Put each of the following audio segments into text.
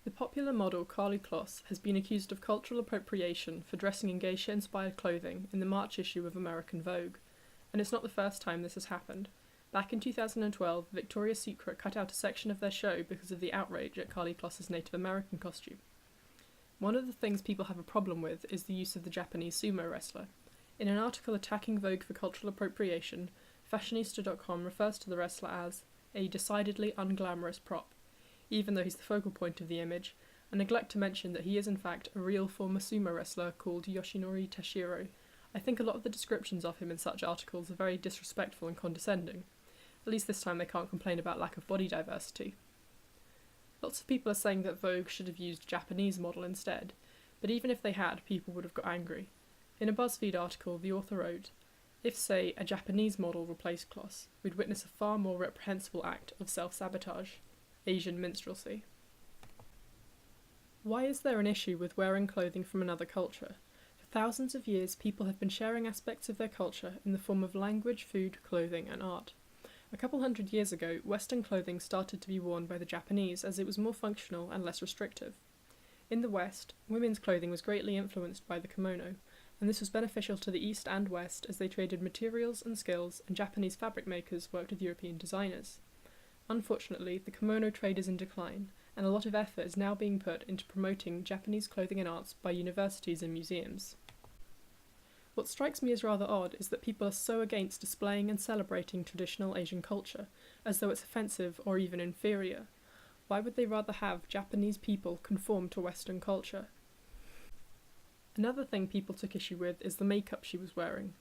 The popular model Karlie Kloss has been accused of cultural appropriation for dressing in geisha-inspired clothing in the March issue of American Vogue, and it's not the first time this has happened. Back in 2012, Victoria's Secret cut out a section of their show because of the outrage at Karlie Kloss's Native American costume. One of the things people have a problem with is the use of the Japanese sumo wrestler. In an article attacking Vogue for cultural appropriation, Fashionista.com refers to the wrestler as a decidedly unglamorous prop, even though he's the focal point of the image, and neglect to mention that he is in fact a real former sumo wrestler called Yoshinori Tashiro. I think a lot of the descriptions of him in such articles are very disrespectful and condescending. At least this time they can't complain about lack of body diversity. Lots of people are saying that Vogue should have used a Japanese model instead, but even if they had, people would have got angry. In a BuzzFeed article, the author wrote, "If, say, a Japanese model replaced Kloss, we'd witness a far more reprehensible act of self-sabotage. Asian minstrelsy." Why is there an issue with wearing clothing from another culture? For thousands of years, people have been sharing aspects of their culture in the form of language, food, clothing, and art. A couple hundred years ago, Western clothing started to be worn by the Japanese as it was more functional and less restrictive. In the West, women's clothing was greatly influenced by the kimono, and this was beneficial to the East and West as they traded materials and skills, and Japanese fabric makers worked with European designers. Unfortunately, the kimono trade is in decline, and a lot of effort is now being put into promoting Japanese clothing and arts by universities and museums. What strikes me as rather odd is that people are so against displaying and celebrating traditional Asian culture, as though it's offensive or even inferior. Why would they rather have Japanese people conform to Western culture? Another thing people took issue with is the makeup she was wearing.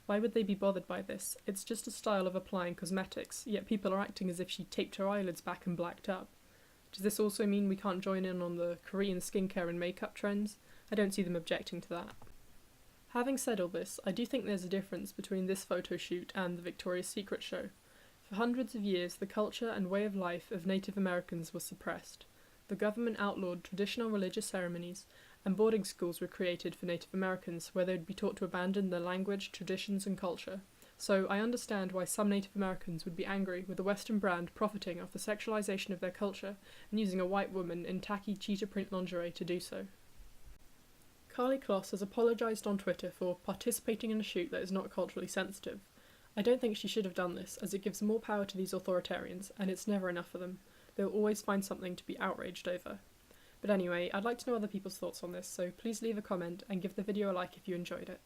Why would they be bothered by this? It's just a style of applying cosmetics, yet people are acting as if she taped her eyelids back and blacked up. Does this also mean we can't join in on the Korean skincare and makeup trends? I don't see them objecting to that. Having said all this, I do think there's a difference between this photo shoot and the Victoria's Secret show. For hundreds of years, the culture and way of life of Native Americans was suppressed. The government outlawed traditional religious ceremonies, and boarding schools were created for Native Americans where they would be taught to abandon their language, traditions, and culture. So I understand why some Native Americans would be angry with a Western brand profiting off the sexualization of their culture and using a white woman in tacky cheetah print lingerie to do so. Karlie Kloss has apologised on Twitter for participating in a shoot that is not culturally sensitive. I don't think she should have done this, as it gives more power to these authoritarians, and it's never enough for them. They'll always find something to be outraged over. But anyway, I'd like to know other people's thoughts on this, so please leave a comment and give the video a like if you enjoyed it.